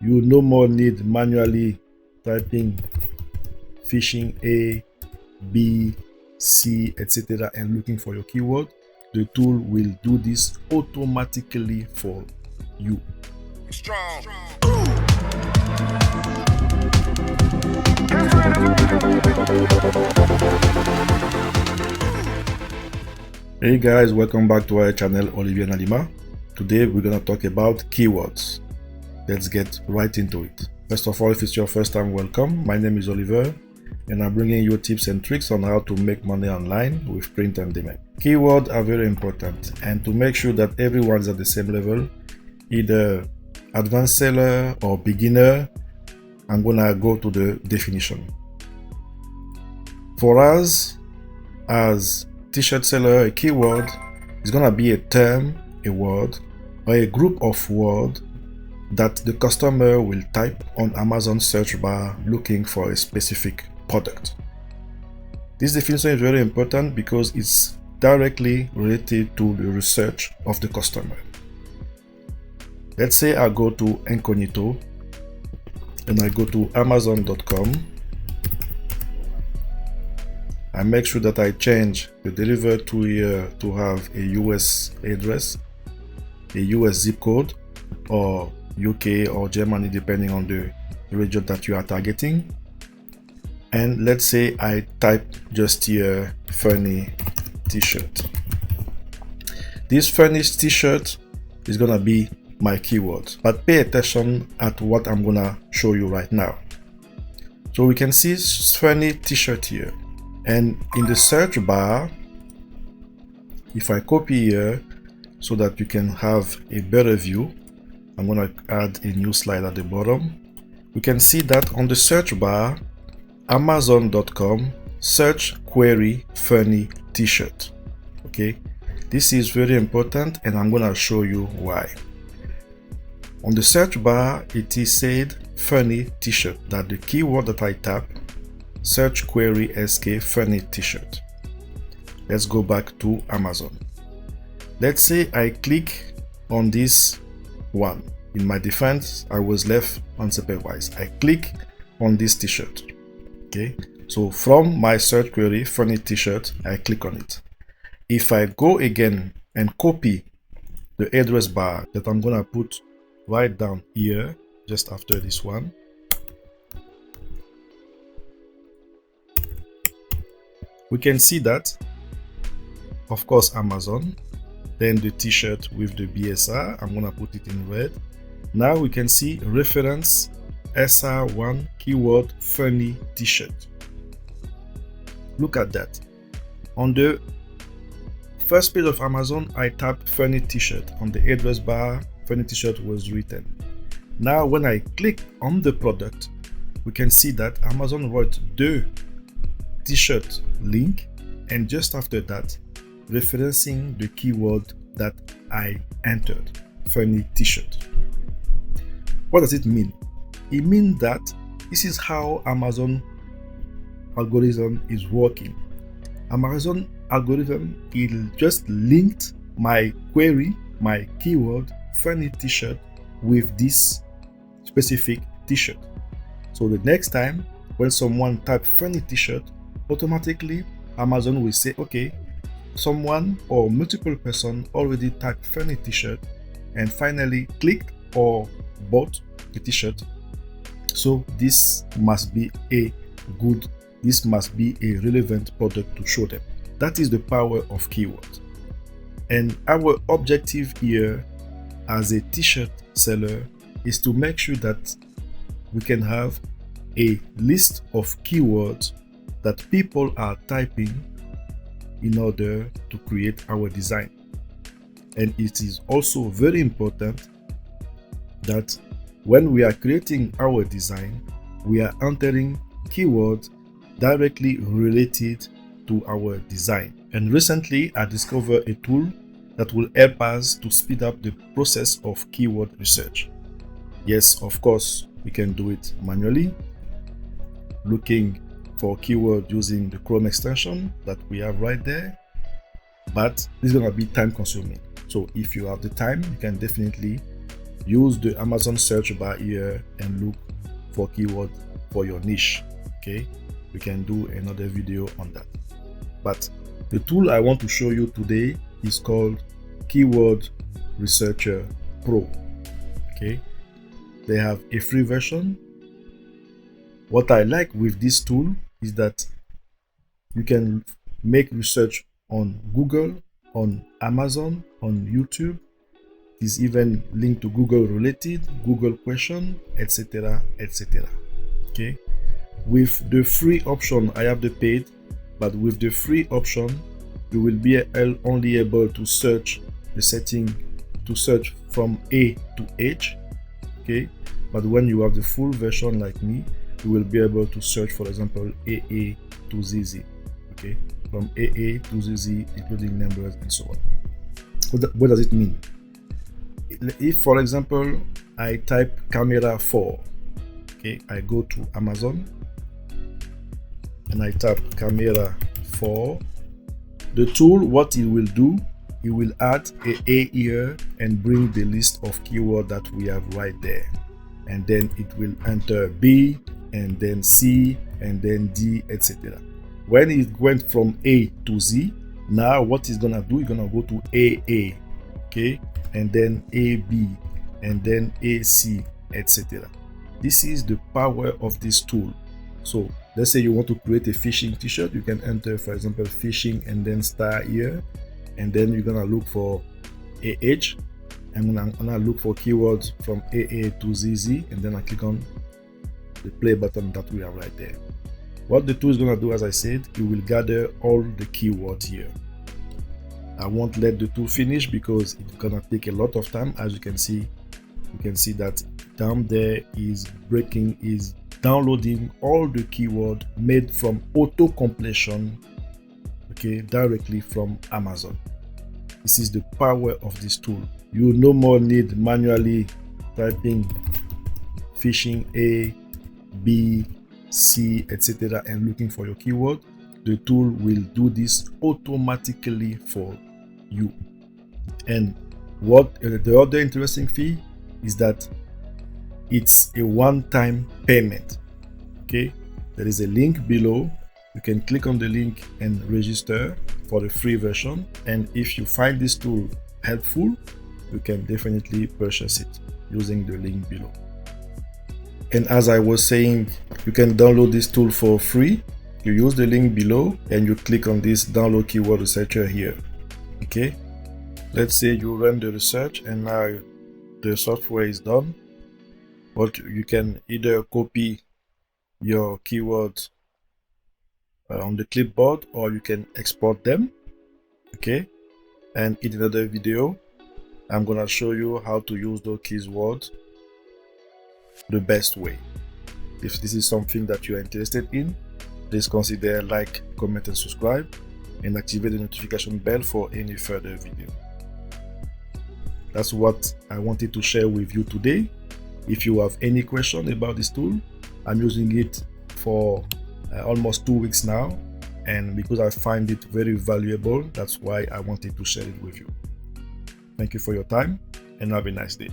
You no more need manually typing fishing A, B, C, etc. and looking for your keyword. The tool will do this automatically for you. Strong. Hey guys, welcome back to our channel Olivier and Alima. Today we're gonna talk about keywords. Let's get right into it. First of all, if it's your first time, welcome. My name is Olivier and I'm bringing you tips and tricks on how to make money online with print and demand. Keywords are very important, and to make sure that everyone is at the same level, either advanced seller or beginner, I'm gonna go to the definition. For us as t-shirt seller, a keyword is gonna be a term, a word, or a group of words that the customer will type on Amazon search bar looking for a specific product. This definition is very important because it's directly related to the research of the customer. Let's say I go to incognito and I go to amazon.com. I make sure that I change the deliver to here to have a US address, a US zip code, or UK or Germany depending on the region that you are targeting. And let's say I type just here funny t-shirt. This funny t-shirt is gonna be my keyword, but pay attention at what I'm gonna show you right now. So we can see funny t-shirt here, and in the search bar, if I copy here so that you can have a better view, I'm gonna add a new slide at the bottom. We can see that on the search bar, amazon.com search query funny t-shirt. Okay, this is very important and I'm gonna show you why. On the search bar, it is said funny t-shirt, that the keyword that I tap, search query sk funny t-shirt. Let's go back to Amazon. Let's say I click on this one. In my defense, I was left unsupervised. I click on this t-shirt. Okay, so from my search query funny t-shirt, I click on it. If I go again and copy the address bar that I'm gonna put right down here just after this one, we can see that, of course, Amazon, then the t-shirt with the BSR, I'm gonna put it in red. Now we can see reference SR1 keyword funny t-shirt. Look at that. On the first page of Amazon, I tapped funny t-shirt. On the address bar, funny t-shirt was written. Now when I click on the product, we can see that Amazon wrote the t-shirt link, and just after that, referencing the keyword that I entered, funny t-shirt. What does it mean? It means that this is how Amazon algorithm is working. Amazon algorithm, it just linked my query, my keyword, funny t-shirt, with this specific t-shirt. So the next time when someone type funny t-shirt, automatically Amazon will say, okay, someone or multiple person already typed funny t-shirt and finally clicked or bought the t-shirt. So this must be a relevant product to show them. That is the power of keywords. And our objective here as a t-shirt seller is to make sure that we can have a list of keywords that people are typing in order to create our design. And it is also very important that when we are creating our design, we are entering keywords directly related to our design. And recently, I discovered a tool that will help us to speed up the process of keyword research. Yes, of course, we can do it manually, looking for keyword using the Chrome extension that we have right there, but it's gonna be time consuming. So if you have the time, you can definitely use the Amazon search bar here and look for keyword for your niche. Okay, we can do another video on that. But the tool I want to show you today is called Keyword Researcher Pro. Okay, they have a free version. What I like with this tool is that you can make research on Google, on Amazon, on YouTube. It is even linked to Google related, Google question, etc., etc. Okay, with the free option, I have the paid, but with the free option, you will be only able to search the setting to search from A to H. Okay, but when you have the full version like me, you will be able to search, for example, AA to ZZ. Okay, from AA to ZZ, including numbers and so on. What does it mean? If, for example, I type camera 4, okay, I go to Amazon and I type camera 4. The tool, what it will do, it will add a here and bring the list of keywords that we have right there, and then it will enter B and then C and then D, etc. When it went from A to Z, now what it's gonna do, it's gonna go to AA, okay, and then AB and then AC, etc. This is the power of this tool. So let's say you want to create a fishing t-shirt, you can enter, for example, fishing and then star here, and then you're gonna look for AH. I'm gonna look for keywords from AA to ZZ, and then I click on the play button that we have right there. What the tool is gonna do, as I said, it will gather all the keywords here. I won't let the tool finish because it's gonna take a lot of time. As you can see that down there is downloading all the keyword made from auto completion, okay, directly from Amazon. This is the power of this tool. You no more need manually typing fishing A, B, C, etc. and looking for your keyword. The tool will do this automatically for you. And what the other interesting thing is that it's a one-time payment. Okay, there is a link below. You can click on the link and register for the free version. And if you find this tool helpful, you can definitely purchase it using the link below. And as I was saying, you can download this tool for free. You use the link below and you click on this download keyword researcher here. Okay, let's say you run the research and now the software is done. But you can either copy your keywords on the clipboard, or you can export them. Okay, and in another video I'm gonna show you how to use those keywords the best way. If this is something that you are interested in, please consider like, comment and subscribe, and activate the notification bell for any further video. That's what I wanted to share with you today. If you have any question about this tool, I'm using it for almost 2 weeks now, and because I find it very valuable, that's why I wanted to share it with you. Thank you for your time and have a nice day.